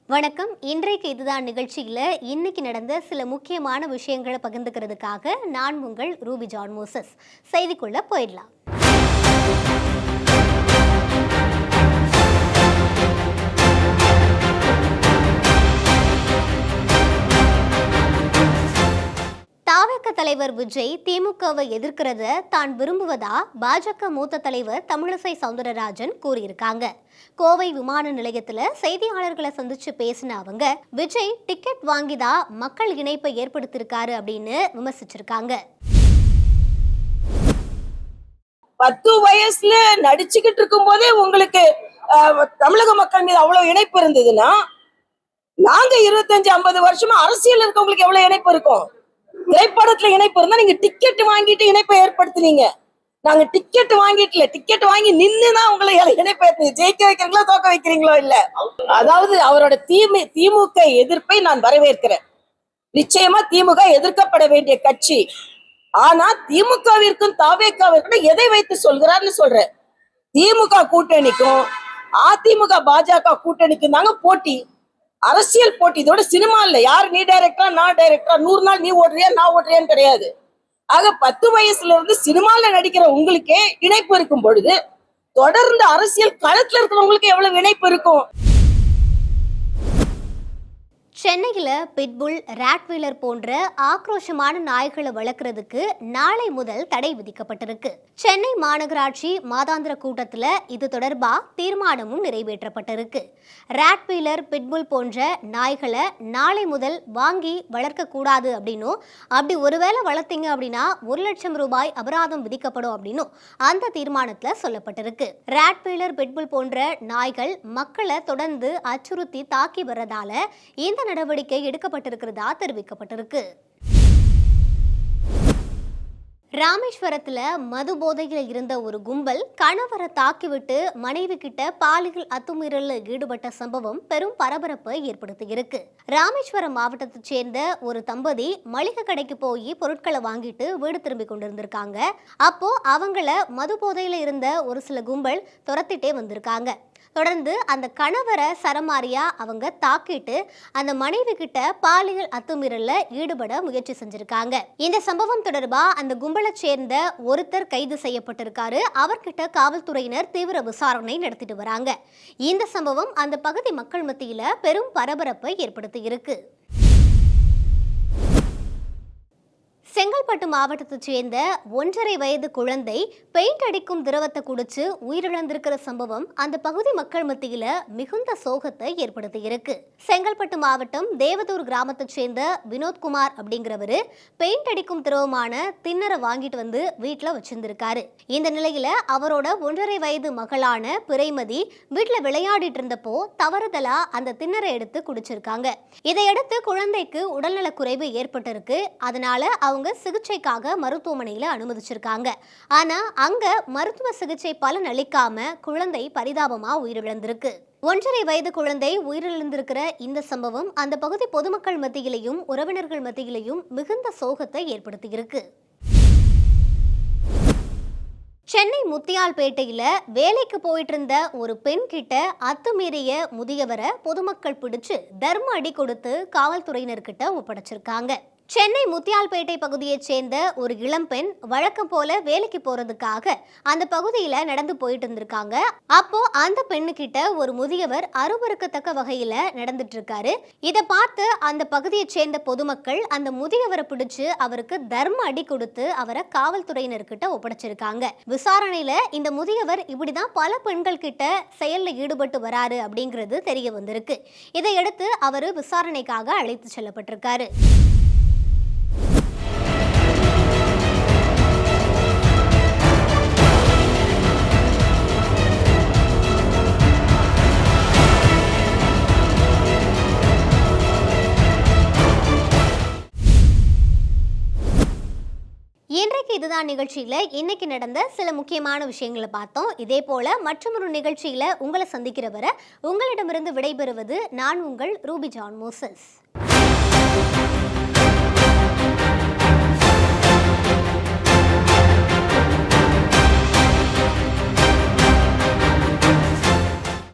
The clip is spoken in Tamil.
வணக்கம். இன்றைக்கு இதுதான் நிகழ்ச்சியில் இன்னைக்கு நடந்த சில முக்கியமான விஷயங்களை பகிர்ந்துக்கிறதுக்காக நான் உங்கள் ரூபி ஜான் மோசஸ். செய்திக்குள்ள போயிடலாம். தாவேக தலைவர் விஜய் திமுகவை எதிர்க்கிறத தான் விரும்புவதா பாஜக மூத்த தலைவர் தமிழிசை சவுந்தரராஜன் கூறியிருக்காங்க. கோவை விமான நிலையத்துல செய்தியாளர்களை சந்திச்சு பேசின அவங்க விஜய் டிக்கெட் வாங்கிதான் மக்கள் இணைப்பை ஏற்படுத்தியிருக்காரு அப்படின்னு விமர்சிச்சிருக்காங்க. 10 வயசுல நடிச்சுக்கிட்டு இருக்கும் போதே உங்களுக்கு தமிழக மக்கள் மீது அவ்வளவு இணைப்பு இருந்ததுன்னா நாங்க 25-50 வருஷமா அரசியல் இருக்கவங்களுக்கு எவ்வளவு இணைப்பு இருக்கும்? திரைப்படத்துல இணைப்பு இருந்தா நீங்க டிக்கெட் வாங்கிட்டு இணைப்பை ஏற்படுத்தினீங்க. நாங்க டிக்கெட் வாங்கிட்டு டிக்கெட் வாங்கி நின்னுதான் உங்களை இணைப்பை ஜெயிக்க வைக்கிறீங்களோ தோக்க வைக்கிறீங்களோ இல்ல. அதாவது அவரோட திமுக எதிர்ப்பை நான் வரவேற்கிறேன். நிச்சயமா திமுக எதிர்க்கப்பட வேண்டிய கட்சி. ஆனா திமுகவிற்கும் தாவேகாவிற்கும் எதை வைத்து சொல்கிறார்னு சொல்றேன். திமுக கூட்டணிக்கும் அதிமுக பாஜக கூட்டணிக்கும் தாங்க போட்டி, அரசியல் போட்டி. இதோட சினிமா இல்ல. யார் நீ டைரக்டரா நான் டைரக்டரா, 100 நாள் நீ ஓடுறியா நான் ஓடுறியான்னு கிடையாது. ஆக 10 வயசுல இருந்து சினிமால நடிக்கிற உங்களுக்கே இணைப்பு இருக்கும் பொழுது தொடர்ந்து அரசியல் களத்துல இருக்கிறவங்களுக்கு எவ்வளவு இணைப்பு இருக்கும்? சென்னையில் பிட்புல், ராட்வீலர் போன்ற ஆக்ரோஷமான நாய்களை வளர்க்கறதுக்கு நாளை முதல் தடை விதிக்கப்பட்டிருக்கு. சென்னை மாநகராட்சி மாதாந்திர கூட்டத்தில் இது தொடர்பாக தீர்மானமும் நிறைவேற்றப்பட்டிருக்கு. ராட்வீலர், பிட்புல் போன்ற நாய்களை நாளை முதல் வாங்கி வளர்க்கக்கூடாது அப்படின்னும், அப்படி ஒருவேளை வளர்த்தீங்க அப்படின்னா 1 லட்சம் ரூபாய் அபராதம் விதிக்கப்படும் அப்படின்னும் அந்த தீர்மானத்தில் சொல்லப்பட்டிருக்கு. ராட்வீலர், பிட்புல் போன்ற நாய்கள் மக்களை தொடர்ந்து அச்சுறுத்தி தாக்கி வர்றதால இந்த நடவடிக்கை எடுக்கப்பட்டிருக்கிறதா தெரிவிக்கப்பட்டிருக்கு. ராமேஸ்வரத்துல மது போதையில் இருந்த ஒரு கும்பல் கணவரை தாக்கிவிட்டு மனைவி கிட்ட பாலியல் அத்துமீறலில் ஈடுபட்ட சம்பவம் பெரும் பரபரப்பை ஏற்படுத்தியிருக்கு. ராமேஸ்வரம் மாவட்டத்தைச் சேர்ந்த ஒரு தம்பதி மளிகை கடைக்கு போய் பொருட்களை வாங்கிட்டு வீடு திரும்பி கொண்டிருந்திருக்காங்க. அப்போ அவங்கள மது போதையில இருந்த ஒரு சில கும்பல் துரத்திட்டே வந்திருக்காங்க. தொடர்ந்து அந்த கணவரை சரமாரியா அவங்க தாக்கிட்டு அந்த மனைவி கிட்ட பாலியல் அத்துமீறல்ல ஈடுபட முயற்சி செஞ்சிருக்காங்க. இந்த சம்பவம் தொடர்பா அந்த கும்பலை சேர்ந்த ஒருத்தர் கைது செய்யப்பட்டிருக்காரு. அவர்கிட்ட காவல்துறையினர் தீவிர விசாரணை நடத்திட்டு வராங்க. இந்த சம்பவம் அந்த பகுதி மக்கள் மத்தியில பெரும் பரபரப்பை ஏற்படுத்தி இருக்கு. செங்கல்பட்டு மாவட்டத்தைச் சேர்ந்த 1.5 வயது குழந்தை பெயிண்ட் அடிக்கும் திரவத்தை குடிச்சு உயிரிழந்திருக்கிற சம்பவம் அந்த பகுதி மக்கள் மத்தியில மிகுந்த சோகத்தை ஏற்படுத்தி இருக்கு. செங்கல்பட்டு மாவட்டம் தேவதூர் கிராமத்தைச் சேர்ந்த வினோத்குமார் அப்படிங்கிறவரு பெயிண்ட் அடிக்கும் திரவமான திண்ணரை வாங்கிட்டு வந்து வீட்டுல வச்சிருந்திருக்காரு. இந்த நிலையில அவரோட 1.5 வயது மகளான பிறைமதி வீட்டுல விளையாடிட்டு இருந்தப்போ தவறுதலா அந்த திண்ணரை எடுத்து குடிச்சிருக்காங்க. இதையடுத்து குழந்தைக்கு உடல்நலக்குறைவு ஏற்பட்டிருக்கு. அதனால அவங்க சிகிச்சைக்காக மருத்துவமனையில அனுமதிச்சிருக்காங்க. ஆனா அங்க மருத்துவ சிகிச்சை பலன் அளிக்காம குழந்தை பரிதாபமா உயிரிழந்திருக்கு. 1.5 வயது குழந்தை உயிரிழந்திருக்கிற இந்த சம்பவம் அந்த பகுதி பொதுமக்கள் மத்தியிலையும் உறவினர்கள் மத்தியிலையும் மிகுந்த சோகத்தை ஏற்படுத்தியிருக்கு. சென்னை முத்தியால்பேட்டையில வேலைக்கு போயிட்டு இருந்த ஒரு பெண் கிட்ட அத்துமீறிய முதியவரை பொதுமக்கள் பிடிச்சு தர்ம அடி கொடுத்து காவல்துறையினர்கிட்ட ஒப்படைச்சிருக்காங்க. சென்னை முத்தியால்பேட்டை பகுதியைச் சேர்ந்த ஒரு இளம்பெண் வழக்கம் போல வேலைக்கு போறதுக்காக அந்த பகுதியில நடந்து போயிட்டு இருந்திருக்காங்க. அப்போ அந்த பெண்ணு கிட்ட ஒரு முதியவர் அருவருக்கத்தக்க வகையில நடந்துட்டு இருக்காரு. இதை பார்த்து அந்த பகுதியைச் சேர்ந்த பொதுமக்கள் அந்த முதியவரை பிடிச்சு அவருக்கு தர்ம அடி கொடுத்து அவரை காவல்துறையினர்கிட்ட ஒப்படைச்சிருக்காங்க. விசாரணையில இந்த முதியவர் இப்படிதான் பல பெண்கள் கிட்ட செயல்ல ஈடுபட்டு வராரு அப்படிங்கிறது தெரிய வந்திருக்கு. இதையடுத்து அவரு விசாரணைக்காக அழைத்து செல்லப்பட்டிருக்காரு. இன்றைக்கு இதுதான் நிகழ்ச்சியில இன்னைக்கு நடந்த சில முக்கியமான விஷயங்களை பார்த்தோம். இதே போல மற்றொரு நிகழ்ச்சியில உங்களை சந்திக்கிற வரை உங்களிடமிருந்து விடைபெறுவது நான் உங்கள் ரூபி ஜான் மோசஸ்.